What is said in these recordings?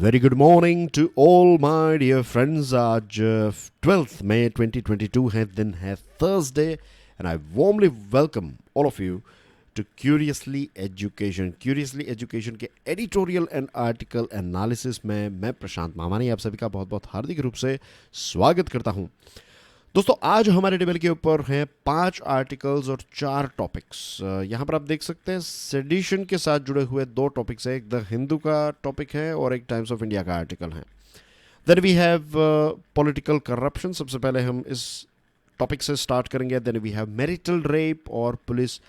Very good morning to all my dear friends. आज 12th मई 2022 है, दिन है Thursday and I warmly welcome all of you to curiously education. Curiously education के editorial and article analysis में मैं प्रशांत मामानी आप सभी का बहुत बहुत हार्दिक रूप से स्वागत करता हूं। दोस्तों, आज हमारे टेबल के ऊपर हैं 5 आर्टिकल्स और 4 टॉपिक्स। यहाँ पर आप देख सकते हैं सेडिशन के साथ जुड़े हुए 2 टॉपिक्स हैं। एक द हिंदू का टॉपिक है और एक टाइम्स ऑफ इंडिया का आर्टिकल है। Then we have political corruption. सबसे पहले हम इस टॉपिक से स्टार्ट करेंगे। Then we have marital rape और पुलिस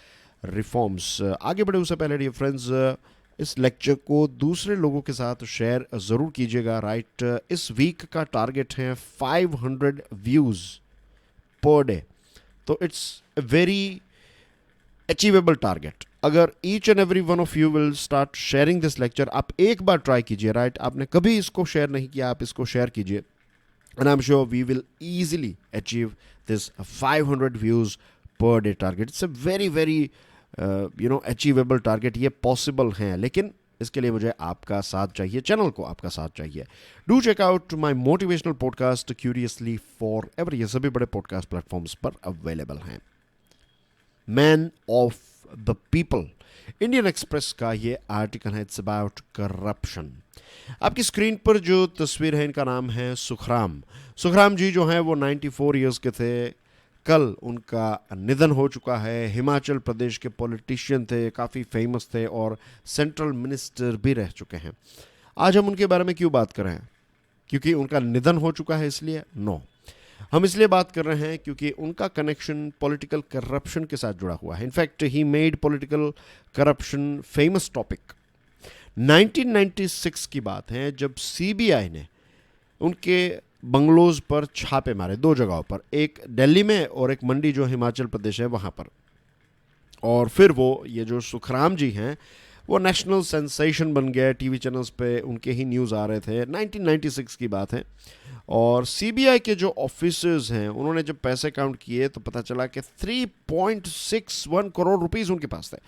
रिफॉर्म्स। आगे बढ़े उससे पहले डियर फ्रेंड्स, इस लेक्चर को दूसरे लोगों के साथ शेयर ज़रूर कीजिएगा। राइट, इस वीक का टारगेट है 500 व्यूज़ पर डे, तो it's a very achievable target. अगर each and every one of you will start sharing this lecture, आप एक बार ट्राई कीजिए। राइट, आपने कभी इसको शेयर नहीं किया, आप इसको शेयर कीजिए and I am sure we will easily achieve this 500 views per day target. It's a very very achievable target. ये पॉसिबल है, लेकिन इसके लिए मुझे आपका साथ चाहिए, चैनल को आपका साथ चाहिए। Do check out my motivational podcast curiously for ever. ये सभी बड़े पॉडकास्ट प्लेटफॉर्म्स पर अवेलेबल हैं। Man of the people, Indian Express का ये आर्टिकल है। It's about corruption. आपकी स्क्रीन पर जो तस्वीर है, इनका नाम है सुखराम। सुखराम जी जो हैं वो 94 ईयर्स के थे। कल उनका निधन हो चुका है। हिमाचल प्रदेश के पॉलिटिशियन थे, काफ़ी फेमस थे और सेंट्रल मिनिस्टर भी रह चुके हैं। आज हम उनके बारे में क्यों बात कर रहे हैं? क्योंकि उनका निधन हो चुका है इसलिए? नो, हम इसलिए बात कर रहे हैं क्योंकि उनका कनेक्शन पॉलिटिकल करप्शन के साथ जुड़ा हुआ है। In fact he made political corruption famous topic. 1996 की बात है, जब सीबीआई ने उनके बंगलोज पर छापे मारे 2 जगहों पर, एक दिल्ली में और एक मंडी जो हिमाचल प्रदेश है वहाँ पर। और फिर वो ये जो सुखराम जी हैं वो नेशनल सेंसेशन बन गए। टीवी चैनल्स पे उनके ही न्यूज़ आ रहे थे। 1996 की बात है और सीबीआई के जो ऑफिसर्स हैं उन्होंने जब पैसे काउंट किए तो पता चला कि 3.61 करोड़ रुपीस उनके पास थे।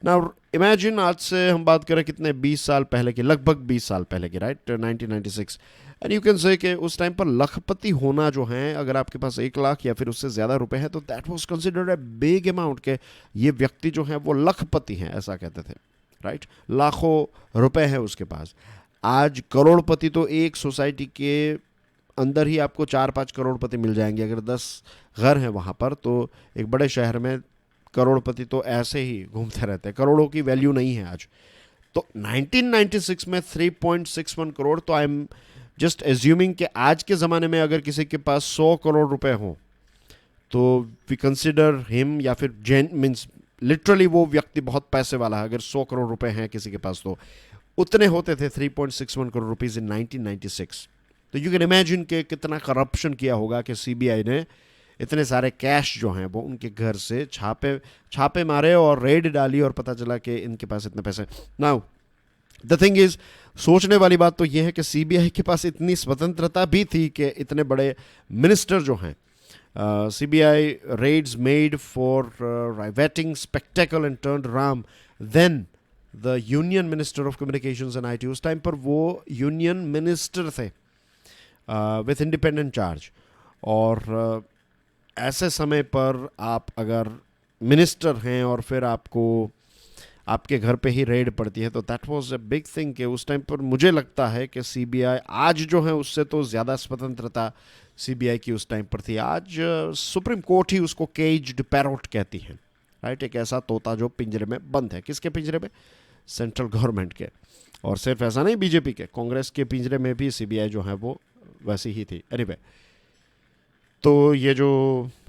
नाउ इमेजिन, आज से हम बात करें कितने 20 साल पहले की, लगभग 20 साल पहले की। Right, 1996। And you can say कि उस टाइम पर लखपति होना जो है, अगर आपके पास 1 लाख या फिर उससे ज़्यादा रुपए हैं तो that was considered a big amount. के ये व्यक्ति जो है वो लखपति हैं, ऐसा कहते थे। राइट, लाखों रुपए हैं उसके पास। आज करोड़पति तो एक सोसाइटी के अंदर ही आपको 4-5 करोड़पति मिल जाएंगे। अगर 10 घर हैं वहाँ पर तो एक बड़े शहर में करोड़पति तो ऐसे ही घूमते रहते हैं। करोड़ों की वैल्यू नहीं है आज। तो 1996 में 3.61 करोड़, तो आई एम जस्ट एज्यूमिंग कि आज के ज़माने में अगर किसी के पास 100 करोड़ रुपए हों तो वी कंसिडर हिम, या फिर जेन मीन्स लिटरली वो व्यक्ति बहुत पैसे वाला है। अगर 100 करोड़ रुपए हैं किसी के पास तो उतने होते थे 3.61 करोड़ रुपीज़ इन 1996। तो यू कैन इमेजिन कि कितना करप्शन किया होगा कि सीबीआई ने इतने सारे कैश जो हैं वो उनके घर से छापे मारे और रेड डाली और पता चला कि इनके पास इतने पैसे। नाउ द थिंग इज, सोचने वाली बात तो यह है कि सीबीआई के पास इतनी स्वतंत्रता भी थी कि इतने बड़े मिनिस्टर जो हैं, CBI raids made for riveting spectacle and turned Ram then the union minister of communications and IT. उस टाइम पर वो यूनियन मिनिस्टर थे विथ इंडिपेंडेंट चार्ज। और ऐसे समय पर आप अगर मिनिस्टर हैं और फिर आपके घर पे ही रेड पड़ती है तो that was a big thing. कि उस टाइम पर मुझे लगता है कि सीबीआई आज जो है उससे तो ज़्यादा स्वतंत्रता सीबीआई की उस टाइम पर थी। आज सुप्रीम कोर्ट ही उसको केज्ड पैरोट कहती है। राइट, एक ऐसा तोता जो पिंजरे में बंद है। किसके पिंजरे में? सेंट्रल गवर्नमेंट के। और सिर्फ ऐसा नहीं, बीजेपी के, कांग्रेस के पिंजरे में भी सीबीआई जो है वो वैसी ही थी। एनीवे, तो ये जो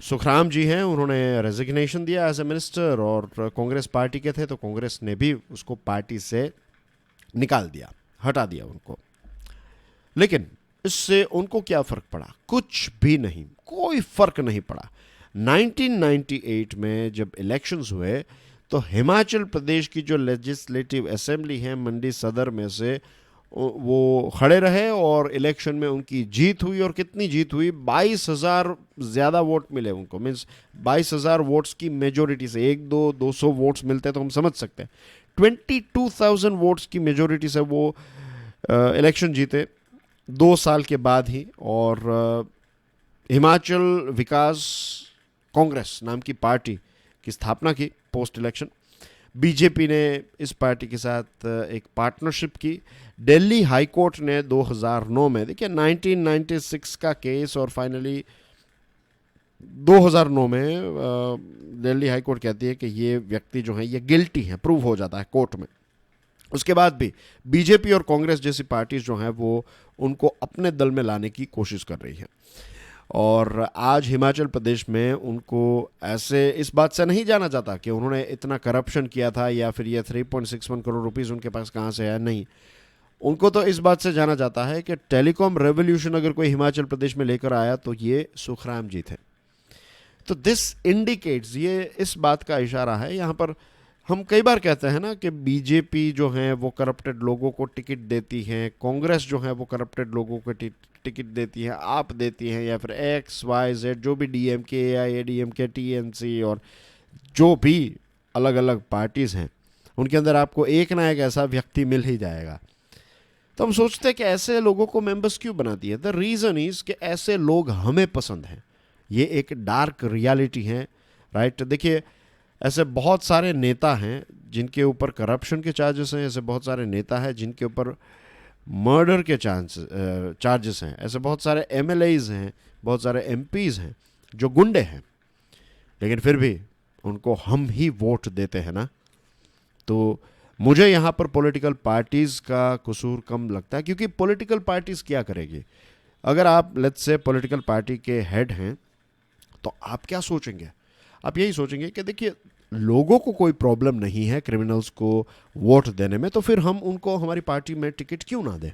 सुखराम जी हैं उन्होंने रेजिग्नेशन दिया एज ए मिनिस्टर, और कांग्रेस पार्टी के थे तो कांग्रेस ने भी उसको पार्टी से निकाल दिया, हटा दिया उनको। लेकिन इससे उनको क्या फ़र्क पड़ा? कुछ भी नहीं, कोई फ़र्क नहीं पड़ा। 1998 में जब इलेक्शंस हुए तो हिमाचल प्रदेश की जो लेजिस्लेटिव असेंबली है मंडी सदर में से, वो खड़े रहे और इलेक्शन में उनकी जीत हुई। और कितनी जीत हुई? 22,000 ज़्यादा वोट मिले उनको। मीन्स 22,000 वोट्स की मेजोरिटी से, 200 वोट्स मिलते तो हम समझ सकते हैं। 22,000 वोट्स की मेजोरिटी से वो इलेक्शन जीते 2 साल के बाद ही, और हिमाचल विकास कांग्रेस नाम की पार्टी की स्थापना की पोस्ट इलेक्शन। बीजेपी ने इस पार्टी के साथ एक पार्टनरशिप की। दिल्ली हाई कोर्ट ने 2009 में, देखिए 1996 का केस, और फाइनली 2009 में दिल्ली हाई कोर्ट कहती है कि ये व्यक्ति जो है ये गिल्टी है, प्रूव हो जाता है कोर्ट में। उसके बाद भी बीजेपी और कांग्रेस जैसी पार्टीज जो हैं वो उनको अपने दल में लाने की कोशिश कर रही है। और आज हिमाचल प्रदेश में उनको ऐसे इस बात से नहीं जाना जाता कि उन्होंने इतना करप्शन किया था या फिर ये 3.61 करोड़ रुपीस उनके पास कहाँ से है, नहीं। उनको तो इस बात से जाना जाता है कि टेलीकॉम रेवोल्यूशन अगर कोई हिमाचल प्रदेश में लेकर आया तो ये सुखराम जी थे। तो दिस इंडिकेट्स, ये इस बात का इशारा है। यहाँ पर हम कई बार कहते हैं ना कि बीजेपी जो है वो करप्टेड लोगों को टिकट देती है, कांग्रेस जो है वो करप्टेड लोगों को टिकट देती है, आप देती हैं, या फिर एक्स वाई जेड जो भी डीएमके, एआईएडीएमके, टीएमसी और जो भी अलग अलग पार्टीज़ हैं उनके अंदर आपको एक ना एक ऐसा व्यक्ति मिल ही जाएगा। तो हम सोचते हैं कि ऐसे लोगों को मेंबर्स क्यों बनाती है। द रीज़न इज़ कि ऐसे लोग हमें पसंद हैं। ये एक डार्क रियलिटी है, राइट। देखिए ऐसे बहुत सारे नेता हैं जिनके ऊपर करप्शन के चार्जेस हैं, ऐसे बहुत सारे नेता हैं जिनके ऊपर मर्डर के चार्जेस हैं, ऐसे बहुत सारे एमएलएज हैं, बहुत सारे एमपीज़ हैं जो गुंडे हैं, लेकिन फिर भी उनको हम ही वोट देते हैं ना। तो मुझे यहाँ पर पॉलिटिकल पार्टीज़ का कसूर कम लगता है, क्योंकि पॉलिटिकल पार्टीज़ क्या करेगी। अगर आप लेट्स से पॉलिटिकल पार्टी के हेड हैं तो आप क्या सोचेंगे? आप यही सोचेंगे कि देखिए लोगों को कोई प्रॉब्लम नहीं है क्रिमिनल्स को वोट देने में, तो फिर हम उनको हमारी पार्टी में टिकट क्यों ना दें।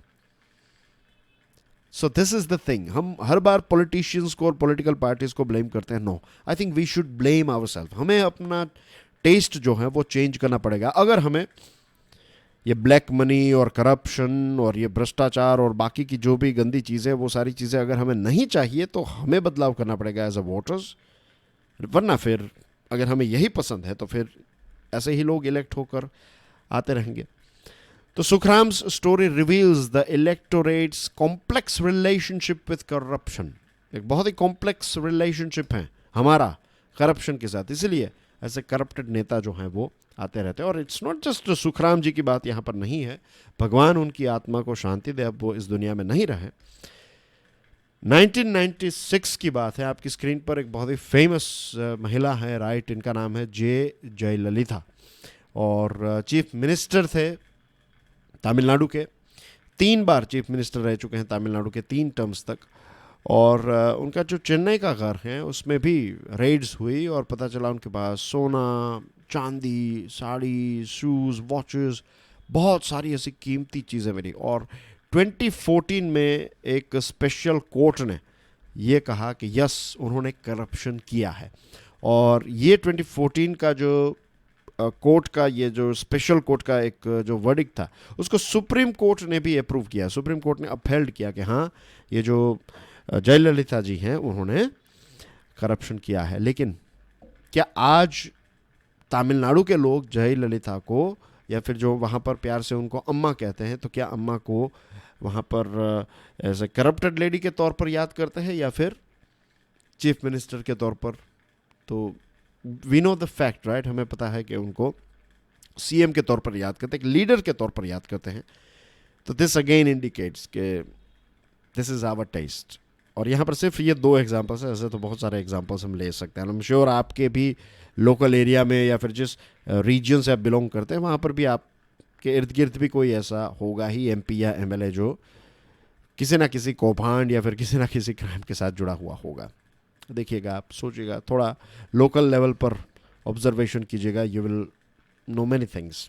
So this is the thing. हम हर बार पॉलिटिशियंस को और पॉलिटिकल पार्टीज को ब्लेम करते हैं। No, I think we should blame ourselves. हमें अपना टेस्ट जो है वो चेंज करना पड़ेगा। अगर हमें ये ब्लैक मनी और करप्शन और ये भ्रष्टाचार और बाकी की जो भी गंदी चीज़ें, वो सारी चीज़ें अगर हमें नहीं चाहिए तो हमें बदलाव करना पड़ेगा एज अ वोटर्स। वरना फिर अगर हमें यही पसंद है तो फिर ऐसे ही लोग इलेक्ट होकर आते रहेंगे। तो Sukhram's story reveals the electorate's complex relationship with corruption. एक बहुत ही कॉम्प्लेक्स रिलेशनशिप है हमारा करप्शन के साथ, इसलिए ऐसे करप्टेड नेता जो हैं वो आते रहते हैं। और इट्स नॉट जस्ट सुखराम जी की बात यहाँ पर नहीं है, भगवान उनकी आत्मा को शांति दे, अब वो इस दुनिया में नहीं रहे। 1996 की बात है। आपकी स्क्रीन पर एक बहुत ही फेमस महिला है, राइट। इनका नाम है जयललिता, और चीफ मिनिस्टर थे तमिलनाडु के। 3 बार चीफ मिनिस्टर रह चुके हैं तमिलनाडु के, 3 टर्म्स तक। और उनका जो चेन्नई का घर है उसमें भी रेड्स हुई और पता चला उनके पास सोना, चांदी, साड़ी, शूज़, वॉचेस, बहुत सारी ऐसी कीमती चीज़ें मिली। और 2014 में एक स्पेशल कोर्ट ने ये कहा कि यस, उन्होंने करप्शन किया है। और ये 2014 का जो कोर्ट का ये जो स्पेशल कोर्ट का एक जो वर्डिक्ट था उसको सुप्रीम कोर्ट ने भी अप्रूव किया। सुप्रीम कोर्ट ने अपहेल्ड किया कि हाँ, ये जो जयललिता जी हैं उन्होंने करप्शन किया है। लेकिन क्या आज तमिलनाडु के लोग जयललिता को, या फिर जो वहाँ पर प्यार से उनको अम्मा कहते हैं, तो क्या अम्मा को वहाँ पर एज ए करप्टेड लेडी के तौर पर याद करते हैं या फिर चीफ मिनिस्टर के तौर पर? तो we know the fact, right. हमें पता है कि उनको सीएम के तौर पर याद करते हैं, एक लीडर के तौर पर याद करते हैं। तो दिस अगेन इंडिकेट्स कि दिस इज़ आवर टेस्ट। और यहाँ पर सिर्फ ये 2 एग्जाम्पल्स हैं, ऐसे तो बहुत सारे एग्जाम्पल्स हम ले सकते हैं। आई एम श्योर आपके भी लोकल एरिया में या फिर जिस रीजन से आप बिलोंग करते हैं वहाँ पर भी आपके इर्द गिर्द भी कोई ऐसा होगा ही एमपी या एमएलए जो किसी ना किसी कौभांड या फिर किसी ना किसी क्राइम के साथ जुड़ा हुआ होगा। देखिएगा, आप सोचिएगा, थोड़ा लोकल लेवल पर ऑब्जर्वेशन कीजिएगा, you will know many things.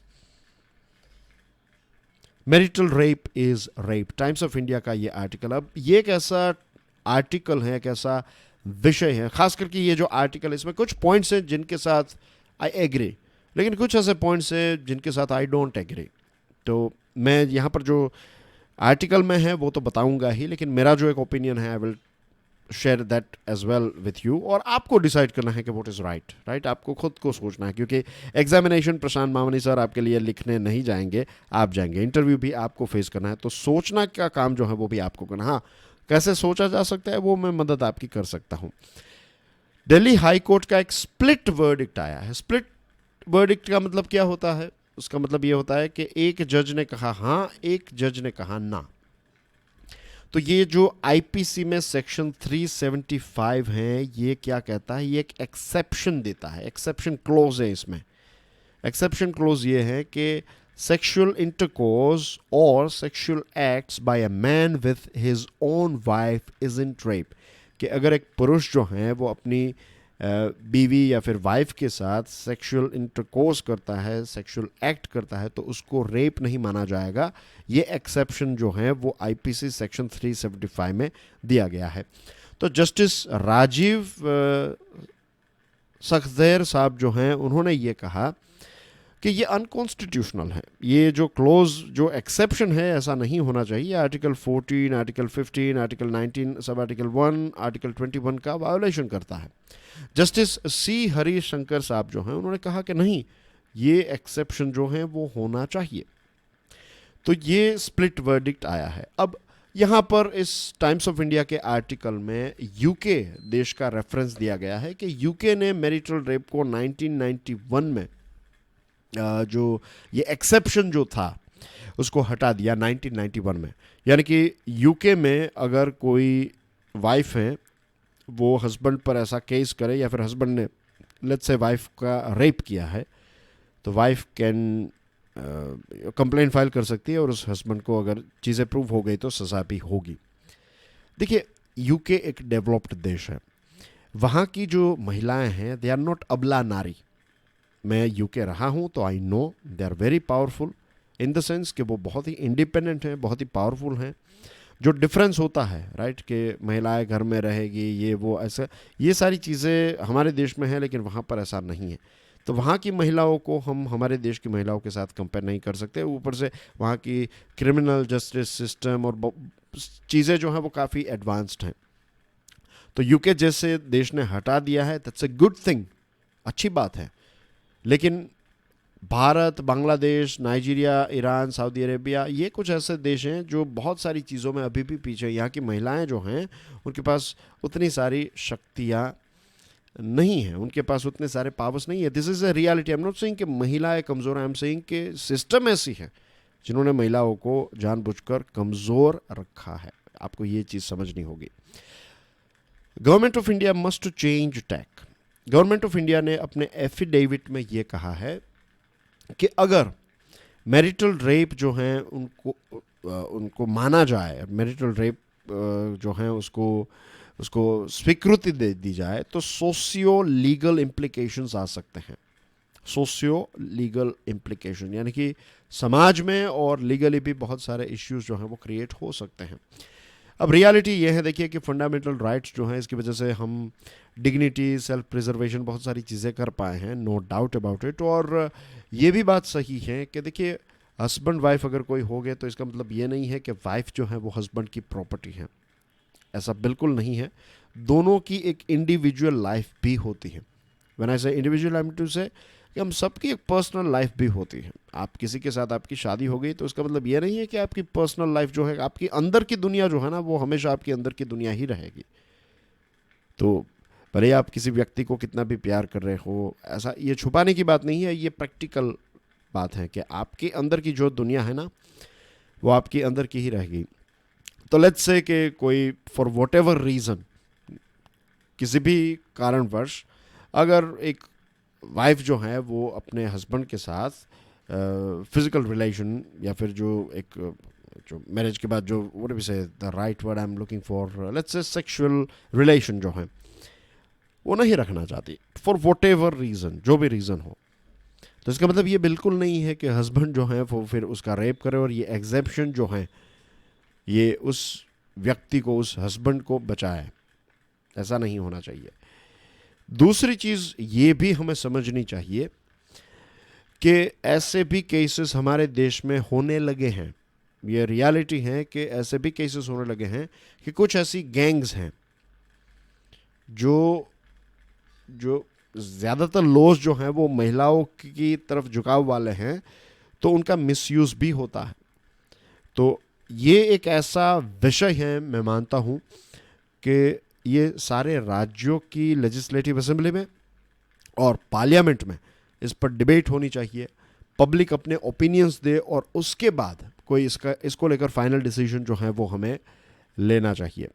Marital rape is rape, times of India का ये आर्टिकल। अब ये एक ऐसा आर्टिकल है, एक ऐसा विषय है, खास करके ये जो आर्टिकल है इसमें कुछ पॉइंट्स हैं जिनके साथ आई एग्री, लेकिन कुछ ऐसे पॉइंट्स हैं जिनके साथ आई डोंट एग्री। तो मैं यहाँ पर जो आर्टिकल में है वो तो बताऊंगा ही, लेकिन मेरा जो एक ओपिनियन है I will share that as well with you, और आपको डिसाइड करना है कि व्हाट इज़ राइट, आपको खुद को सोचना है, क्योंकि एग्जामिनेशन प्रशांत मामनी सर आपके लिए लिखने नहीं जाएंगे, आप जाएंगे, इंटरव्यू भी आपको फेस करना है, तो सोचना का काम जो है वो भी आपको करना। हाँ, कैसे सोचा जा सकता है वो मैं मदद आपकी कर सकता हूँ। दिल्ली हाई कोर्ट का एक स्प्लिट वर्डिक्ट आया है। स्प्लिट वर्डिक्ट का मतलब क्या होता है? उसका मतलब ये होता है कि एक जज ने कहा हाँ, एक जज ने कहा ना। तो ये जो आईपीसी में सेक्शन 375 है, ये क्या कहता है? ये एक एक्सेप्शन देता है, एक्सेप्शन क्लोज है इसमें। एक्सेप्शन क्लोज ये है कि सेक्सुअल इंटरकोर्स और sexual acts by a man with his own wife isn't rape, कि अगर एक पुरुष जो है वो अपनी बीवी या फिर वाइफ के साथ सेक्सुअल इंटरकोर्स करता है, सेक्सुअल एक्ट करता है, तो उसको रेप नहीं माना जाएगा। ये एक्सेप्शन जो है वो आईपीसी सेक्शन 375 में दिया गया है। तो जस्टिस राजीव सखदेर साहब जो हैं उन्होंने ये कहा कि ये अनकॉन्स्टिट्यूशनल है। ये जो क्लोज, जो एक्सेप्शन है, ऐसा नहीं होना चाहिए। Article 14, article 15, article 19, sub article 1, article 21 का वायोलेशन करता है। जस्टिस सी हरिशंकर साहब जो हैं उन्होंने कहा कि नहीं, ये एक्सेप्शन जो है वो होना चाहिए। तो ये स्प्लिट वर्डिक्ट आया है। अब यहाँ पर इस टाइम्स ऑफ इंडिया के आर्टिकल में यूके देश का रेफरेंस दिया गया है कि यूके ने मैरिटल रेप को 1991 में जो ये एक्सेप्शन जो था उसको हटा दिया 1991 में। यानी कि यूके में अगर कोई वाइफ है, वो हस्बैंड पर ऐसा केस करे, या फिर हस्बैंड ने लेट्स से वाइफ का रेप किया है, तो वाइफ कैन कंप्लेंट फाइल कर सकती है, और उस हस्बैंड को अगर चीज़ें प्रूव हो गई तो सज़ा भी होगी। देखिए, यूके एक डेवलप्ड देश है। वहाँ की जो महिलाएं हैं, दे आर नॉट अबला नारी। मैं यूके रहा हूँ तो I know they are very powerful in the sense कि वो बहुत ही इंडिपेंडेंट हैं, बहुत ही पावरफुल हैं। जो डिफरेंस होता है राइट, कि महिलाएं घर में रहेगी, ये वो ऐसा, ये सारी चीज़ें हमारे देश में है, लेकिन वहाँ पर ऐसा नहीं है। तो वहाँ की महिलाओं को हम हमारे देश की महिलाओं के साथ कंपेयर नहीं कर सकते। ऊपर से वहाँ की क्रिमिनल जस्टिस सिस्टम और चीज़ें जो हैं वो काफ़ी एडवांस्ड हैं। तो यूके जैसे देश ने हटा दिया है, दैट्स अ गुड थिंग, अच्छी बात है। लेकिन Bharat, Bangladesh, Nigeria, Iran, Saudi Arabia, ये कुछ ऐसे देश हैं जो बहुत सारी चीज़ों में अभी भी पीछे। यहाँ की महिलाएं जो हैं उनके पास उतनी सारी शक्तियाँ नहीं हैं, उनके पास उतने सारे पावर्स नहीं है। This is a reality. I am not saying कि महिलाएं कमज़ोर हैं, आई एम सेइंग कि सिस्टम ऐसी है जिन्होंने महिलाओं को जानबूझकर कमज़ोर रखा है। आपको ये चीज़ समझनी होगी। Government of India must change tack. Government of India ने अपने एफिडेविट में ये कहा है कि अगर मैरिटल रेप जो हैं उनको माना जाए, मैरिटल रेप जो हैं उसको स्वीकृति दे दी जाए, तो सोशियो लीगल इम्प्लीकेशंस आ सकते हैं। सोशियो लीगल इम्प्लीकेशन यानी कि समाज में और लीगली भी बहुत सारे इश्यूज जो हैं वो क्रिएट हो सकते हैं। अब रियलिटी ये है, देखिए, कि फंडामेंटल राइट्स जो हैं इसकी वजह से हम डिग्निटी, सेल्फ प्रिजर्वेशन, बहुत सारी चीज़ें कर पाए हैं, नो डाउट अबाउट इट। और ये भी बात सही है कि देखिए, हस्बैंड वाइफ अगर कोई हो गए तो इसका मतलब ये नहीं है कि वाइफ जो है वो हस्बैंड की प्रॉपर्टी है। ऐसा बिल्कुल नहीं है। दोनों की एक इंडिविजुअल लाइफ भी होती है। व्हेन आई से इंडिविजुअल, आई एम टू से कि हम सबकी एक पर्सनल लाइफ भी होती है। आप किसी के साथ आपकी शादी हो गई तो उसका मतलब ये नहीं है कि आपकी पर्सनल लाइफ जो है, आपकी अंदर की दुनिया जो है ना, वो हमेशा आपकी अंदर की दुनिया ही रहेगी। तो भले आप किसी व्यक्ति को कितना भी प्यार कर रहे हो, ऐसा ये छुपाने की बात नहीं है, ये प्रैक्टिकल बात है कि आपके अंदर की जो दुनिया है ना, वो आपकी अंदर की ही रहेगी। तो लेट्स से कि कोई फॉर वॉट एवर रीज़न, किसी भी कारणवश, अगर एक वाइफ जो है वो अपने हस्बैंड के साथ फिजिकल रिलेशन, या फिर जो मैरिज के बाद जो व्हाट डू वी से, the right word I am looking for, let's say sexual relation जो है वो नहीं रखना चाहती फॉर वॉट एवर रीज़न, जो भी रीज़न हो, तो इसका मतलब ये बिल्कुल नहीं है कि हस्बैंड जो है वो फिर उसका रेप करे। और ये एग्जेप्शन जो है ये उस व्यक्ति को, उस हस्बैंड को बचाए, ऐसा नहीं होना चाहिए। दूसरी चीज़ ये भी हमें समझनी चाहिए कि ऐसे भी केसेस हमारे देश में होने लगे हैं। ये रियलिटी है कि ऐसे भी केसेस होने लगे हैं कि कुछ ऐसी गैंग्स हैं जो जो ज़्यादातर लॉज जो हैं वो महिलाओं की तरफ झुकाव वाले हैं, तो उनका मिसयूज़ भी होता है। तो ये एक ऐसा विषय है, मैं मानता हूँ कि ये सारे राज्यों की लेजिस्लेटिव असेंबली में और पार्लियामेंट में इस पर डिबेट होनी चाहिए, पब्लिक अपने ओपिनियंस दे और उसके बाद कोई इसको लेकर फाइनल डिसीजन जो है वो हमें लेना चाहिए।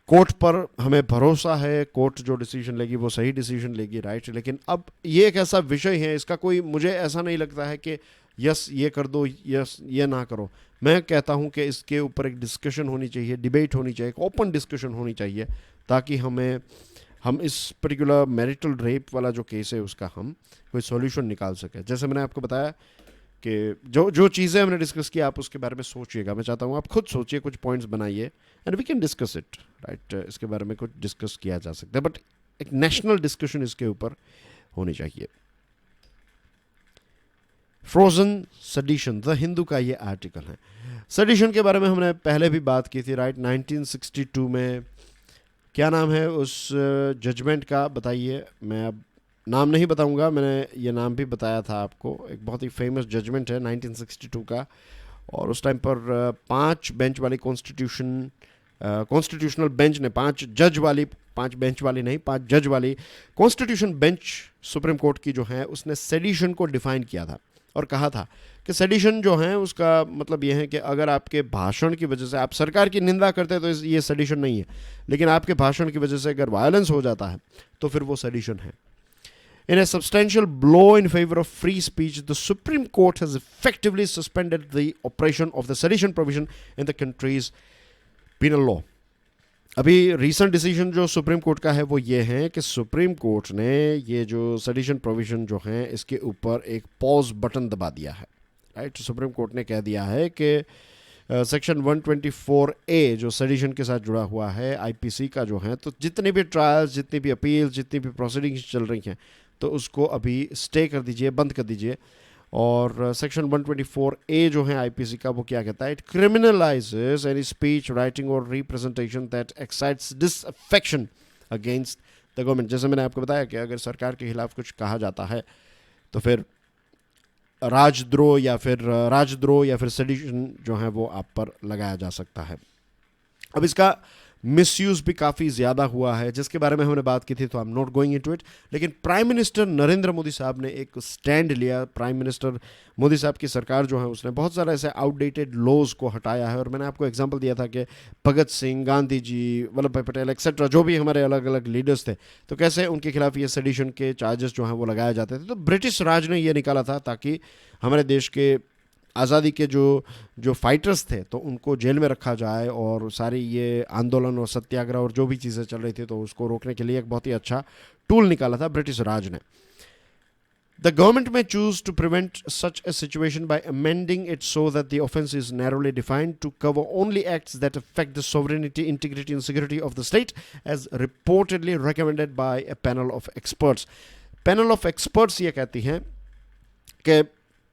कोर्ट पर हमें भरोसा है, कोर्ट जो डिसीजन लेगी वो सही डिसीजन लेगी, राइट। लेकिन अब ये एक ऐसा विषय है, इसका कोई, मुझे ऐसा नहीं लगता है कि यस ये कर दो, यस ये ना करो। मैं कहता हूँ कि इसके ऊपर एक डिस्कशन होनी चाहिए, डिबेट होनी चाहिए, एक ओपन डिस्कशन होनी चाहिए, ताकि हम इस पर्टिकुलर मैरिटल रेप वाला जो केस है उसका हम कोई सॉल्यूशन निकाल सके। जैसे मैंने आपको बताया कि जो चीज़ें हमने डिस्कस की, आप उसके बारे में सोचिएगा। मैं चाहता हूँ आप खुद सोचिए, कुछ पॉइंट्स बनाइए and we can discuss it, right. इसके बारे में कुछ डिस्कस किया जा सकता है, बट एक नेशनल डिस्कशन इसके ऊपर होनी चाहिए। फ्रोजन सडिशन, द हिंदू का ये आर्टिकल है। सडिशन के बारे में हमने पहले भी बात की थी, राइट। 1962 में, क्या नाम है उस जजमेंट का बताइए? मैं अब नाम नहीं बताऊंगा, मैंने ये नाम भी बताया था आपको। एक बहुत ही फेमस जजमेंट है 1962 का, और उस टाइम पर 5 बेंच वाली कॉन्स्टिट्यूशनल बेंच ने 5 बेंच वाली नहीं, 5 जज वाली कॉन्स्टिट्यूशन बेंच सुप्रीम कोर्ट की जो है, उसने सेडिशन को डिफाइन किया था और कहा था कि सेडिशन जो है उसका मतलब ये है कि अगर आपके भाषण की वजह से आप सरकार की निंदा करते हैं तो ये सेडिशन नहीं है, लेकिन आपके भाषण की वजह से अगर वायलेंस हो जाता है तो फिर वो सेडिशन है। In a substantial blow in favor of free speech, the Supreme Court has effectively suspended the operation of the sedition provision in the country's penal law. अभी recent decision जो सुप्रीम कोर्ट का है वो ये है कि supreme court ने ये जो सेडिशन प्रोविजन जो है इसके ऊपर एक पॉज बटन दबा दिया है, राइट। सुप्रीम कोर्ट ने कह दिया है कि सेक्शन 124A जो सेडिशन के साथ जुड़ा हुआ है आईपीसी का जो है, तो जितने भी ट्रायल्स, जितनी भी अपील्स, जितनी भी प्रोसीडिंग्स चल रही हैं, तो उसको अभी स्टे कर दीजिए, बंद कर दीजिए। और सेक्शन 124A जो है आईपीसी का, वो क्या कहता है? इट क्रिमिनलाइजेस एनी स्पीच, राइटिंग और representation that excites disaffection against the government. जैसे मैंने आपको बताया कि अगर सरकार के खिलाफ कुछ कहा जाता है तो फिर राजद्रोह या फिर सेडिशन जो है वो आप पर लगाया जा सकता है। अब इसका मिसयूज भी काफ़ी ज़्यादा हुआ है, जिसके बारे में हमने बात की थी, तो I am not going into it. लेकिन प्राइम मिनिस्टर नरेंद्र मोदी साहब ने एक स्टैंड लिया। प्राइम मिनिस्टर मोदी साहब की सरकार जो है उसने बहुत सारे ऐसे आउटडेटेड लॉज को हटाया है, और मैंने आपको एग्जांपल दिया था कि भगत सिंह, गांधी जी, वल्लभ भाई पटेल एक्सेट्रा जो भी हमारे अलग अलग लीडर्स थे, तो कैसे उनके खिलाफ ये सेडिशन के चार्जेस जो हैं वो लगाए जाते थे। तो ब्रिटिश राज ने ये निकाला था ताकि हमारे देश के आज़ादी के जो फाइटर्स थे तो उनको जेल में रखा जाए, और सारी ये आंदोलन और सत्याग्रह और जो भी चीज़ें चल रही थी तो उसको रोकने के लिए एक बहुत ही अच्छा टूल निकाला था ब्रिटिश राज ने। The government may choose to prevent such a situation by amending it so that the offence is narrowly defined to cover only acts that affect the sovereignty, integrity and security of the state, as reportedly recommended by a panel of experts. Panel of experts ये कहती हैं कि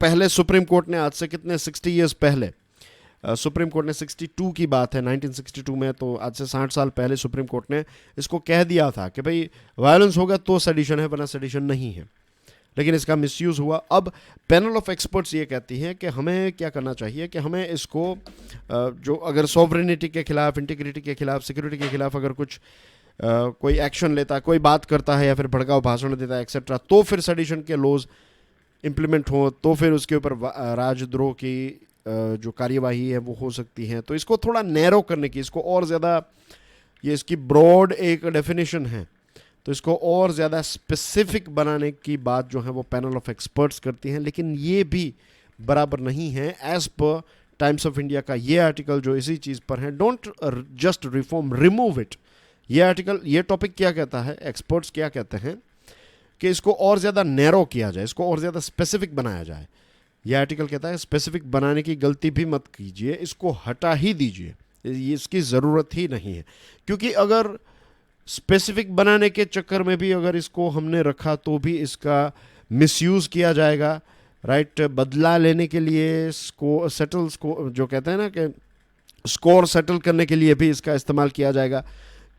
पहले supreme court ने, आज से कितने 60 years पहले, सुप्रीम कोर्ट ने 62 की बात है 1962 में, तो आज से 60 साल पहले सुप्रीम कोर्ट ने इसको कह दिया था कि भाई वायलेंस होगा तो सेडिशन है, वरना सेडिशन नहीं है। लेकिन इसका मिसयूज़ हुआ। अब पैनल ऑफ एक्सपर्ट्स ये कहती हैं कि हमें क्या करना चाहिए कि हमें इसको जो अगर सॉवरेनिटी के खिलाफ, इंटीग्रिटी के खिलाफ, सिक्योरिटी के खिलाफ अगर कुछ कोई एक्शन लेता है, कोई बात करता है या फिर भड़काऊ भाषण देता है एक्सेट्रा, तो फिर सेडिशन के लॉज इम्प्लीमेंट हो, तो फिर उसके ऊपर राजद्रोह की जो कार्यवाही है वो हो सकती है। तो इसको थोड़ा नैरो करने की, इसको और ज़्यादा, ये इसकी ब्रॉड एक डेफिनेशन है, तो इसको और ज़्यादा स्पेसिफिक बनाने की बात जो है वो पैनल ऑफ एक्सपर्ट्स करती हैं। लेकिन ये भी बराबर नहीं है। As per times of India का ये आर्टिकल जो इसी चीज़ पर है, don't just reform, remove it. ये आर्टिकल, ये टॉपिक क्या कहता है, एक्सपर्ट्स क्या कहते हैं कि इसको और ज़्यादा नैरो किया जाए, इसको और ज़्यादा स्पेसिफिक बनाया जाए। यह आर्टिकल कहता है स्पेसिफिक बनाने की गलती भी मत कीजिए, इसको हटा ही दीजिए, इसकी ज़रूरत ही नहीं है। क्योंकि अगर स्पेसिफिक बनाने के चक्कर में भी अगर इसको हमने रखा तो भी इसका मिसयूज़ किया जाएगा, राइट। बदला लेने के लिए, जो कहते हैं ना कि स्कोर सेटल करने के लिए भी इसका इस्तेमाल किया जाएगा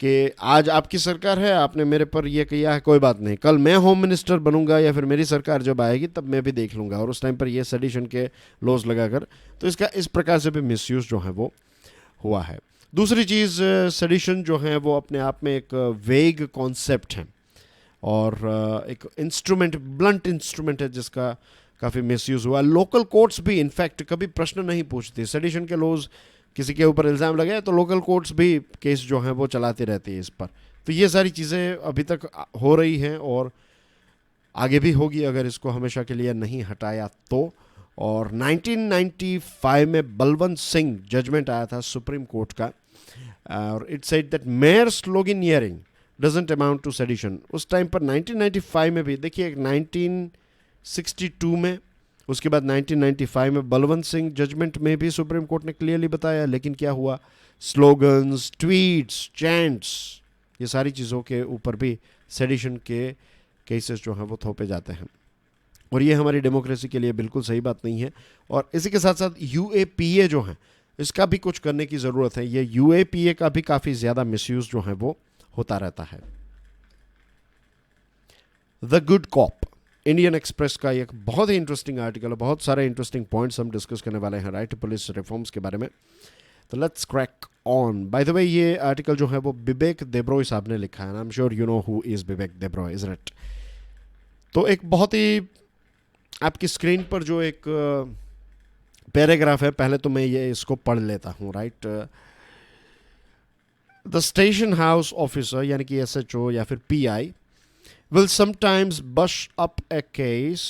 कि आज आपकी सरकार है, आपने मेरे पर ये किया है, कोई बात नहीं, कल मैं होम मिनिस्टर बनूंगा या फिर मेरी सरकार जब आएगी तब मैं भी देख लूँगा, और उस टाइम पर ये सेडिशन के लॉज लगाकर, तो इसका इस प्रकार से भी मिसयूज़ जो है वो हुआ है। दूसरी चीज़, सेडिशन जो है वो अपने आप में एक वेग कॉन्सेप्ट है और एक इंस्ट्रूमेंट, ब्लंट इंस्ट्रूमेंट है जिसका काफ़ी मिसयूज़ हुआ। लोकल कोर्ट्स भी इनफैक्ट कभी प्रश्न नहीं पूछती। सेडिशन के लॉज, किसी के ऊपर इल्ज़ाम लगे तो लोकल कोर्ट्स भी केस जो है वो चलाती रहती है इस पर। तो ये सारी चीज़ें अभी तक हो रही हैं और आगे भी होगी अगर इसको हमेशा के लिए नहीं हटाया तो। और 1995 में बलवंत सिंह जजमेंट आया था सुप्रीम कोर्ट का, और it said that mere sloganeering doesn't amount to sedition. उस टाइम पर 1995 में भी देखिए, 1962 में, उसके बाद 1995 में बलवंत सिंह जजमेंट में भी सुप्रीम कोर्ट ने क्लियरली बताया, लेकिन क्या हुआ, स्लोगन्स, ट्वीट्स, चैंट्स, ये सारी चीज़ों के ऊपर भी सेडिशन के केसेस जो हैं वो थोपे जाते हैं, और ये हमारी डेमोक्रेसी के लिए बिल्कुल सही बात नहीं है। और इसी के साथ साथ यूएपीए जो है, इसका भी कुछ करने की ज़रूरत है। ये यूएपीए का भी काफ़ी ज़्यादा मिसयूज़ जो है वो होता रहता है। The good cop, Indian Express का एक बहुत ही इंटरेस्टिंग आर्टिकल है, बहुत सारे इंटरेस्टिंग पॉइंट्स हम डिस्कस करने वाले हैं राइट पुलिस रिफॉर्म्स के बारे में। तो let's crack on. By the way, ये आर्टिकल जो है वो बिबेक देब्रॉय साहब ने लिखा है। I am sure you know who is Bibek Debroy, is it? तो एक बहुत ही, आपकी स्क्रीन पर जो एक पैराग्राफ है, पहले तो मैं ये इसको पढ़ लेता हूँ right. The station house officer यानी कि एसएचओ या फिर pi will sometimes bush up a case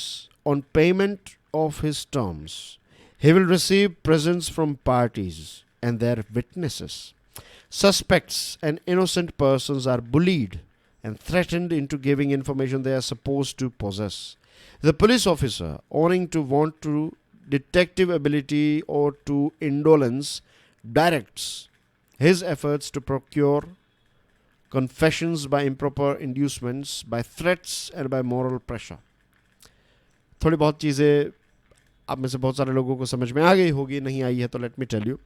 on payment of his terms. He will receive presents from parties and their witnesses. Suspects and innocent persons are bullied and threatened into giving information they are supposed to possess. The police officer, owing to want to detective ability or to indolence, directs his efforts to procure confessions by improper inducements, by threats and by moral pressure. थोड़ी बहुत चीज़ें आप में से बहुत सारे लोगों को समझ में आ गई होगी, नहीं आई है तो लेट मी टेल यू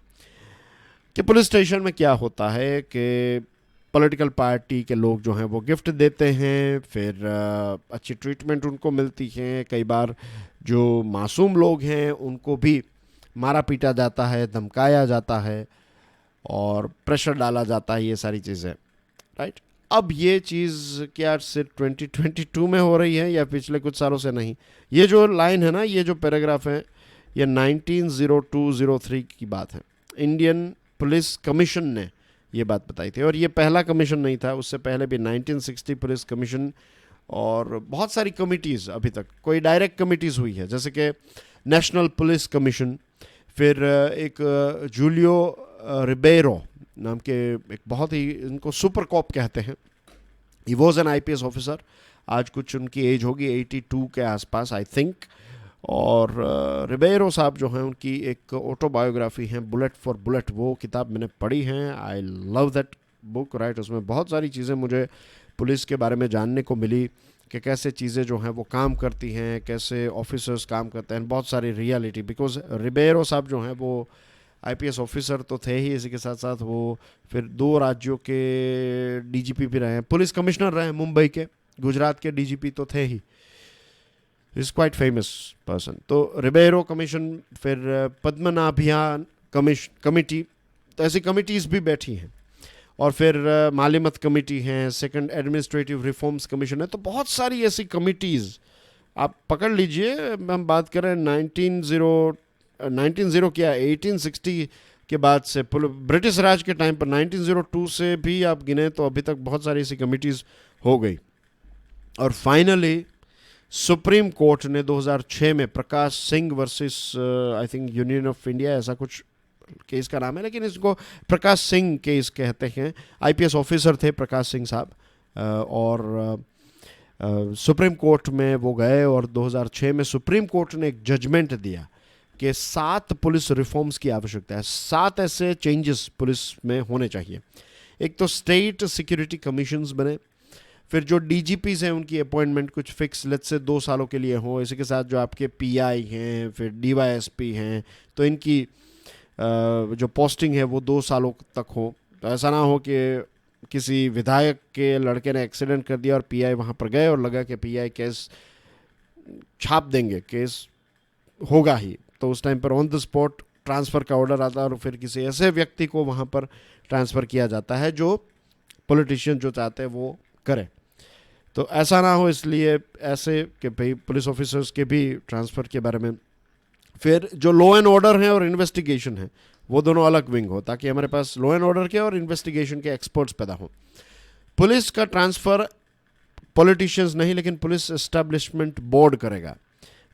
कि पुलिस स्टेशन में क्या होता है कि पॉलिटिकल पार्टी के लोग जो हैं वो गिफ्ट देते हैं, फिर अच्छी ट्रीटमेंट उनको मिलती है। कई बार जो मासूम लोग हैं उनको भी मारा पीटा जाता है, धमकाया जाता है और प्रेशर डाला जाता है, ये सारी चीज़ें राइट। अब ये चीज़ क्या सिर्फ 2022 में हो रही है या पिछले कुछ सालों से नहीं? ये जो लाइन है ना, ये जो पैराग्राफ है, ये 1902-03 की बात है। इंडियन पुलिस कमीशन ने ये बात बताई थी, और ये पहला कमीशन नहीं था, उससे पहले भी 1960 पुलिस कमीशन और बहुत सारी कमिटीज़, अभी तक कोई डायरेक्ट कमिटीज़ हुई है जैसे कि नेशनल पुलिस कमीशन, फिर एक जूलियो रिबेरो नाम के एक बहुत ही, इनको सुपर कॉप कहते हैं, he was an IPS officer. आज कुछ उनकी एज होगी 82 के आसपास आई थिंक। और रिबेरो साहब जो हैं, उनकी एक ऑटोबायोग्राफी है बुलेट फॉर बुलेट, वो किताब मैंने पढ़ी है। I love that book right. उसमें बहुत सारी चीज़ें मुझे पुलिस के बारे में जानने को मिली कि कैसे चीज़ें जो हैं वो काम करती हैं, कैसे ऑफिसर्स काम करते हैं, बहुत सारी रियलिटी। बिकॉज रिबेरो साहब जो हैं वो आईपीएस ऑफिसर तो थे ही, इसी के साथ साथ वो फिर 2 राज्यों के डीजीपी भी रहे हैं, पुलिस कमिश्नर रहे हैं मुंबई के, गुजरात के डीजीपी तो थे ही। Is quite famous person. तो रिबेरो कमीशन, फिर पद्मनाभियान कमिटी, तो ऐसी कमिटीज़ भी बैठी हैं। और फिर मालिमत कमेटी हैं, सेकंड एडमिनिस्ट्रेटिव रिफॉर्म्स कमीशन है। तो बहुत सारी ऐसी कमिटीज़ आप पकड़ लीजिए। हम बात करें 19 क्या 1860 के बाद से, ब्रिटिश राज के टाइम पर 1902 से भी आप गिने तो अभी तक बहुत सारी ऐसी कमिटीज़ हो गई। और फाइनली सुप्रीम कोर्ट ने 2006 में Prakash Singh versus I think union of India, ऐसा कुछ केस का नाम है, लेकिन इसको प्रकाश सिंह केस कहते हैं। आईपीएस ऑफिसर थे प्रकाश सिंह साहब, और सुप्रीम कोर्ट में वो गए और 2006 में सुप्रीम कोर्ट ने एक जजमेंट दिया कि 7 पुलिस रिफॉर्म्स की आवश्यकता है। 7 ऐसे चेंजेस पुलिस में होने चाहिए। एक तो स्टेट सिक्योरिटी कमीशंस बने, फिर जो डीजीपीज़ हैं उनकी अपॉइंटमेंट कुछ फिक्स लेट्स से 2 सालों के लिए हो। इसी के साथ जो आपके पीआई हैं, फिर डीवाईएसपी हैं, तो इनकी जो पोस्टिंग है वो 2 सालों तक हो। तो ऐसा ना हो कि किसी विधायक के लड़के ने एक्सीडेंट कर दिया और पीआई वहाँ पर गए और लगा कि पीआई केस छाप देंगे, केस होगा ही, तो उस टाइम पर ऑन द स्पॉट ट्रांसफ़र का ऑर्डर आता है और फिर किसी ऐसे व्यक्ति को वहाँ पर ट्रांसफ़र किया जाता है जो पॉलिटिशियन जो चाहते हैं वो करे। तो ऐसा ना हो, इसलिए ऐसे कि भाई पुलिस ऑफिसर्स के भी ट्रांसफ़र के बारे में, फिर जो लॉ एंड ऑर्डर है और इन्वेस्टिगेशन है वो दोनों अलग विंग हो, ताकि हमारे पास लॉ एंड ऑर्डर के और इन्वेस्टिगेशन के एक्सपर्ट्स पैदा हों। पुलिस का ट्रांसफ़र पॉलिटिशियंस नहीं, लेकिन पुलिस एस्टैब्लिशमेंट बोर्ड करेगा।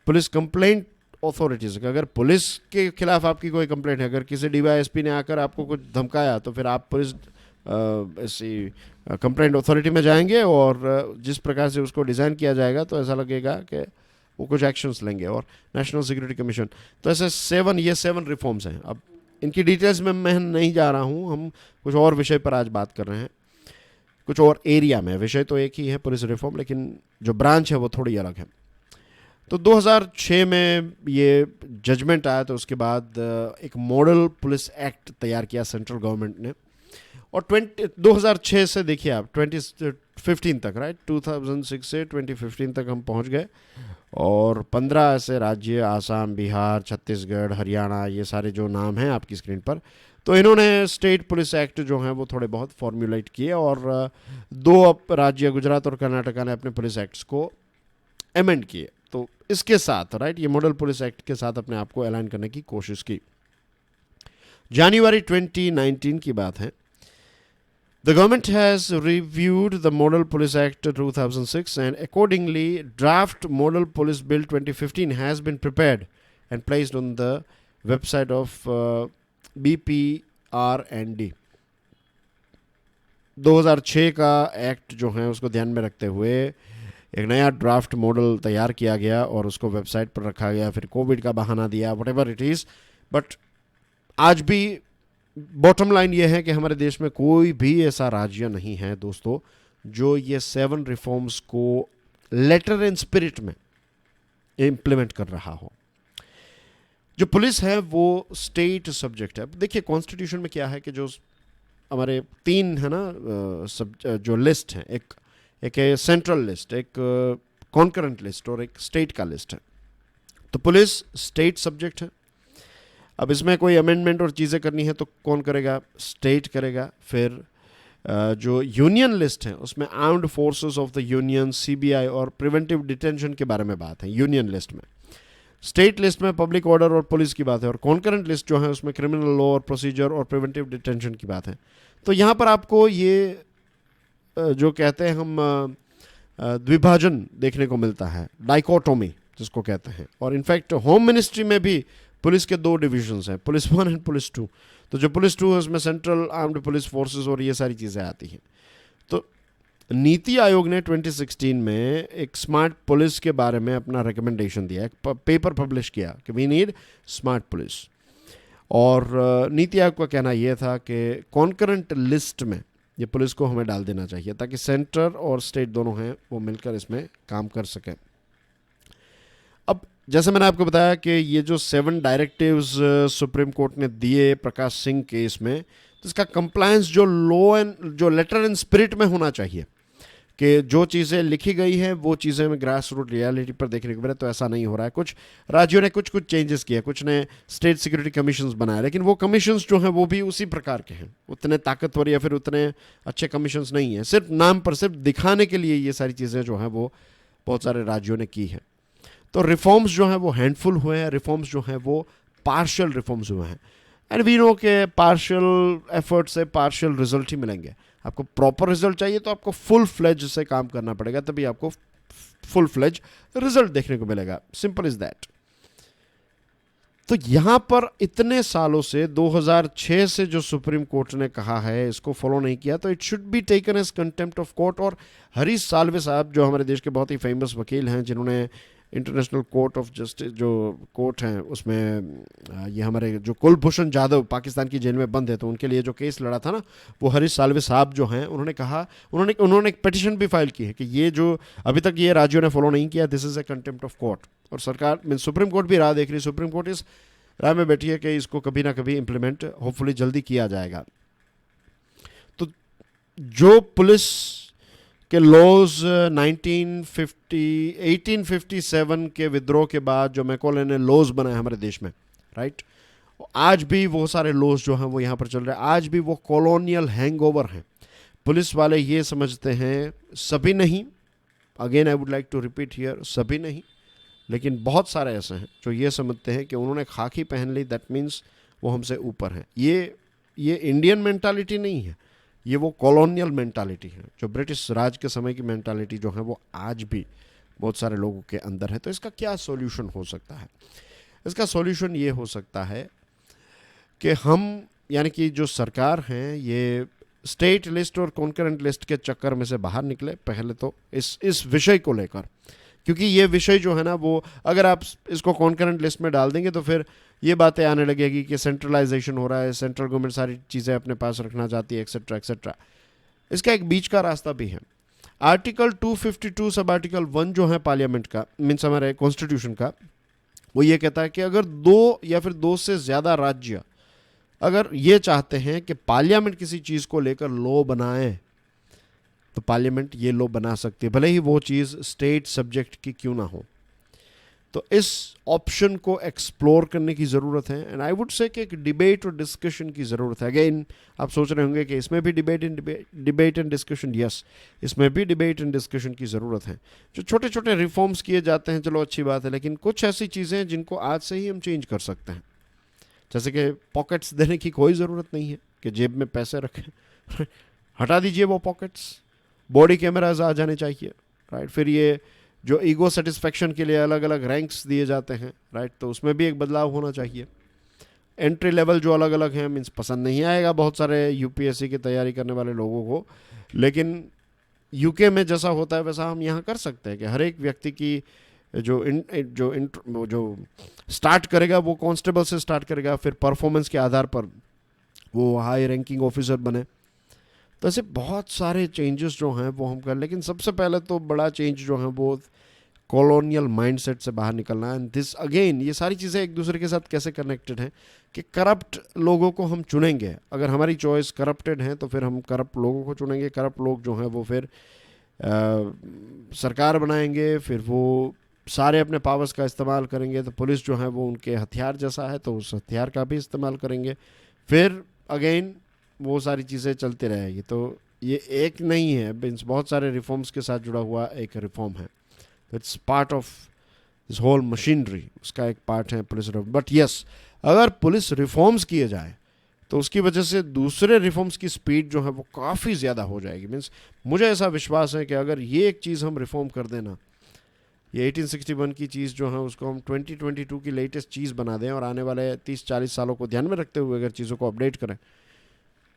पुलिस कंप्लेंट अथॉरिटीज़, अगर पुलिस के खिलाफ आपकी कोई कंप्लेंट है, अगर किसी डीवाईएसपी ने आकर आपको कुछ धमकाया, तो फिर आप पुलिस ऐसी कंप्लेंट अथॉरिटी में जाएंगे और जिस प्रकार से उसको डिज़ाइन किया जाएगा तो ऐसा लगेगा कि वो कुछ एक्शंस लेंगे। और नेशनल सिक्योरिटी कमीशन, तो ऐसे 7 रिफॉर्म्स हैं। अब इनकी डिटेल्स में मैं नहीं जा रहा हूँ, हम कुछ और विषय पर आज बात कर रहे हैं, कुछ और एरिया में। विषय तो एक ही है पुलिस रिफॉर्म, लेकिन जो ब्रांच है वो थोड़ी अलग है। तो 2006 में ये जजमेंट आया, तो उसके बाद एक मॉडल पुलिस एक्ट तैयार किया सेंट्रल गवर्नमेंट ने, और 2006 से देखिए आप 2015 तक, राइट, 2006 से 2015 तक हम पहुंच गए, और 15 ऐसे राज्य, आसाम, बिहार, छत्तीसगढ़, हरियाणा, ये सारे जो नाम हैं आपकी स्क्रीन पर, तो इन्होंने स्टेट पुलिस एक्ट जो हैं वो थोड़े बहुत फॉर्मुलेट किए, और 2 राज्य गुजरात और कर्नाटका ने अपने पुलिस एक्ट्स को अमेंड किए। तो इसके साथ, राइट, ये मॉडल पुलिस एक्ट के साथ अपने आप को अलाइन करने की कोशिश की। जनवरी 2019 की बात है। The government has reviewed the Model Police Act 2006 and accordingly draft Model Police Bill 2015 has been prepared and placed on the website of BPRND। 2006 का एक्ट जो है उसको ध्यान में रखते हुए एक नया ड्राफ्ट मॉडल तैयार किया गया और उसको वेबसाइट पर रखा गया। फिर कोविड का बहाना दिया, व्हाटएवर इट इज़, बट आज भी बॉटम लाइन ये है कि हमारे देश में कोई भी ऐसा राज्य नहीं है दोस्तों जो ये 7 रिफॉर्म्स को लेटर एंड स्पिरिट में इम्प्लीमेंट कर रहा हो। जो पुलिस है वो स्टेट सब्जेक्ट है। देखिए कॉन्स्टिट्यूशन में क्या है कि जो हमारे 3 है ना जो लिस्ट है, एक है सेंट्रल लिस्ट, एक कॉन्करेंट लिस्ट और एक स्टेट का लिस्ट है। तो पुलिस स्टेट सब्जेक्ट है। अब इसमें कोई अमेंडमेंट और चीज़ें करनी है तो कौन करेगा? स्टेट करेगा। फिर जो यूनियन लिस्ट है उसमें armed forces of the union, CBI और प्रिवेंटिव डिटेंशन के बारे में बात है यूनियन लिस्ट में। स्टेट लिस्ट में पब्लिक ऑर्डर और पुलिस की बात है, और कॉन्करेंट लिस्ट जो है उसमें क्रिमिनल लॉ और प्रोसीजर और प्रिवेंटिव डिटेंशन की बात है। तो यहाँ पर आपको ये जो कहते हैं हम द्विभाजन देखने को मिलता है, डाइकोटोमी जिसको कहते हैं। और इनफैक्ट होम मिनिस्ट्री में भी पुलिस के 2 डिविजन्स हैं, पुलिस 1 एंड पुलिस 2। तो जो पुलिस 2 है उसमें सेंट्रल आर्म्ड पुलिस फोर्सेस और ये सारी चीज़ें आती हैं। तो नीति आयोग ने 2016 में एक स्मार्ट पुलिस के बारे में अपना रिकमेंडेशन दिया, एक पेपर पब्लिश किया कि वी नीड स्मार्ट पुलिस। और नीति आयोग का कहना यह था कि कॉन्करेंट लिस्ट में ये पुलिस को हमें डाल देना चाहिए ताकि सेंटर और स्टेट दोनों हैं वो मिलकर इसमें काम कर सकें। अब जैसे मैंने आपको बताया कि ये जो 7 डायरेक्टिव्स सुप्रीम कोर्ट ने दिए प्रकाश सिंह केस में, तो इसका कंप्लायंस जो लॉ एंड जो लेटर एंड स्पिरिट में होना चाहिए कि जो चीज़ें लिखी गई हैं वो चीज़ें में ग्रास रूट रियलिटी पर देखने को मिले, तो ऐसा नहीं हो रहा है। कुछ राज्यों ने कुछ चेंजेस किए, कुछ ने स्टेट सिक्योरिटी कमीशंस बनाए, लेकिन वो कमीशंस जो हैं वो भी उसी प्रकार के हैं, उतने ताकतवर या फिर उतने अच्छे कमीशंस नहीं हैं। सिर्फ नाम पर, सिर्फ दिखाने के लिए ये सारी चीज़ें जो हैं वो बहुत सारे राज्यों ने की हैं। तो रिफॉर्म्स जो हैं वो हैंडफुल हुए हैं, रिफॉर्म्स जो हैं वो पार्शियल रिफॉर्म्स हुए हैं। एंड वी नो के पार्शियल एफर्ट से पार्शियल रिजल्ट ही मिलेंगे। आपको प्रॉपर रिजल्ट चाहिए तो आपको फुल फ्लेज से काम करना पड़ेगा, तभी आपको फुल फ्लेज रिजल्ट देखने को मिलेगा। Simple is that. तो यहां पर इतने सालों से 2006 से जो सुप्रीम कोर्ट ने कहा है इसको फॉलो नहीं किया, तो it should be taken as contempt of court. और हरीश साल्वे साहब जो हमारे देश के बहुत ही फेमस वकील हैं, जिन्होंने इंटरनेशनल कोर्ट ऑफ जस्टिस जो कोर्ट हैं उसमें ये हमारे जो कुलभूषण जाधव पाकिस्तान की जेल में बंद है, तो उनके लिए जो केस लड़ा था ना, वो हरीश साल्वे साहब जो हैं उन्होंने कहा, उन्होंने एक पिटीशन भी फाइल की है कि ये जो अभी तक ये राज्यों ने फॉलो नहीं किया, this is a contempt of court. और सरकार मीन सुप्रीम कोर्ट भी राह देख रही है, सुप्रीम कोर्ट इस राय में बैठी है कि इसको कभी ना कभी इम्प्लीमेंट होपफुली जल्दी किया जाएगा। तो जो पुलिस के लॉज 1857 के विद्रोह के बाद जो मैकॉले ने लॉज बनाए हमारे देश में, राइट, आज भी वो सारे लॉज जो हैं वो यहाँ पर चल रहे हैं, आज भी वो कॉलोनियल हैंगओवर हैं। पुलिस वाले ये समझते हैं, सभी नहीं, again I would like to repeat here, सभी नहीं, लेकिन बहुत सारे ऐसे हैं जो ये समझते हैं कि उन्होंने खाकी पहन ली दैट मीन्स वो हमसे ऊपर हैं। ये इंडियन मेंटालिटी नहीं है, ये वो कॉलोनियल मेंटालिटी है, जो ब्रिटिश राज के समय की मेंटालिटी जो है वो आज भी बहुत सारे लोगों के अंदर है। तो इसका क्या सॉल्यूशन हो सकता है? इसका सॉल्यूशन ये हो सकता है कि हम, यानी कि जो सरकार हैं, ये स्टेट लिस्ट और कॉन्करेंट लिस्ट के चक्कर में से बाहर निकले पहले तो इस विषय को लेकर, क्योंकि ये विषय जो है ना वो अगर आप इसको कॉन्करेंट लिस्ट में डाल देंगे तो फिर ये बातें आने लगेगी कि सेंट्रलाइजेशन हो रहा है, सेंट्रल गवर्नमेंट सारी चीज़ें अपने पास रखना चाहती है, एक्सेट्रा एक्सेट्रा। इसका एक बीच का रास्ता भी है। आर्टिकल 252 सब आर्टिकल 1 जो है पार्लियामेंट का, मीन्स हमारे कॉन्स्टिट्यूशन का, वो ये कहता है कि अगर दो या फिर दो से ज़्यादा राज्य अगर ये चाहते हैं कि पार्लियामेंट किसी चीज़ को लेकर लॉ बनाए तो पार्लियामेंट ये लॉ बना सकती है, भले ही वो चीज़ स्टेट सब्जेक्ट की क्यों ना हो। तो इस ऑप्शन को एक्सप्लोर करने की ज़रूरत है, एंड आई वुड से कि एक डिबेट और डिस्कशन की ज़रूरत है। अगेन आप सोच रहे होंगे कि इसमें भी डिबेट एंड डिस्कशन, यस, इसमें भी डिबेट एंड डिस्कशन की ज़रूरत है। जो छोटे छोटे रिफॉर्म्स किए जाते हैं चलो अच्छी बात है, लेकिन कुछ ऐसी चीज़ें हैं जिनको आज से ही हम चेंज कर सकते हैं। जैसे कि पॉकेट्स देने की कोई ज़रूरत नहीं है कि जेब में पैसे रखें हटा दीजिए वो पॉकेट्स, बॉडी कैमराज आ जाने चाहिए, राइट। फिर ये जो ईगो सेटिस्फेक्शन के लिए अलग अलग रैंक्स दिए जाते हैं, राइट, तो उसमें भी एक बदलाव होना चाहिए। एंट्री लेवल जो अलग अलग हैं, मीन्स पसंद नहीं आएगा बहुत सारे यूपीएससी की तैयारी करने वाले लोगों को, लेकिन यूके में जैसा होता है वैसा हम यहाँ कर सकते हैं कि हर एक व्यक्ति की जो स्टार्ट करेगा वो कांस्टेबल से स्टार्ट करेगा, फिर परफॉर्मेंस के आधार पर वो हाई रैंकिंग ऑफिसर बने। तो ऐसे बहुत सारे चेंजेस जो हैं वो हम कर, लेकिन सबसे पहले तो बड़ा चेंज जो है वो कॉलोनियल माइंडसेट से बाहर निकलना है। एंड दिस अगेन, ये सारी चीज़ें एक दूसरे के साथ कैसे कनेक्टेड हैं कि करप्ट लोगों को हम चुनेंगे, अगर हमारी चॉइस करप्टेड है तो फिर हम करप्ट लोगों को चुनेंगे, करप्ट लोग जो हैं वो फिर सरकार बनाएंगे, फिर वो सारे अपने पावर्स का इस्तेमाल करेंगे, तो पुलिस जो है वो उनके हथियार जैसा है तो उस हथियार का भी इस्तेमाल करेंगे, फिर अगेन वो सारी चीज़ें चलती रहेगी। तो ये एक नहीं है, बहुत सारे रिफॉर्म्स के साथ जुड़ा हुआ एक रिफॉर्म है। It's part of this whole machinery, उसका एक पार्ट है पुलिस रिफॉर्म। बट यस, अगर पुलिस रिफॉर्म्स किए जाए तो उसकी वजह से दूसरे रिफॉर्म्स की स्पीड जो है वो काफ़ी ज़्यादा हो जाएगी। मीन्स मुझे ऐसा विश्वास है कि अगर ये एक चीज़ हम रिफॉर्म कर देना, ये 1861 की चीज़ जो है उसको हम 2022 की लेटेस्ट चीज़ बना दें और आने वाले 30-40 सालों को ध्यान में रखते हुए अगर चीज़ों को अपडेट करें,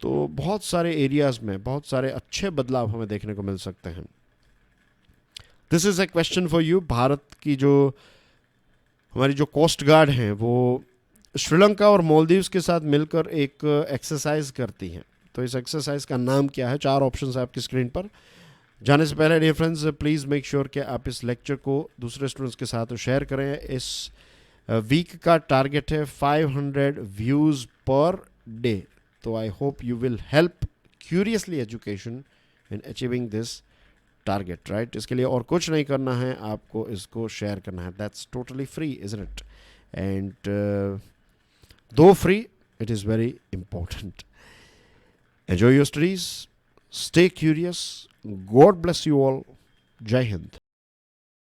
तो बहुत सारे एरियाज़ में बहुत सारे अच्छे बदलाव हमें देखने को मिल सकते हैं। This is a question for you. Bharat की जो हमारी जो कोस्ट गार्ड हैं वो श्रीलंका और मालदीव्स के साथ मिलकर एक एक्सरसाइज करती हैं। तो इस एक्सरसाइज का नाम क्या है? 4 ऑप्शंस है आपकी स्क्रीन पर। जाने से पहले dear friends, please make sure कि आप इस लेक्चर को दूसरे स्टूडेंट्स के साथ शेयर करें। इस वीक का टारगेट है 500 व्यूज़ पर डे। तो I hope you will help curiously education in achieving this target, right. इसके लिए और कुछ नहीं करना है, आपको इसको शेयर करना है। That's totally free, isn't it? And दो free, it is very important. Enjoy your studies. Stay curious. God bless you all. Jai Hind.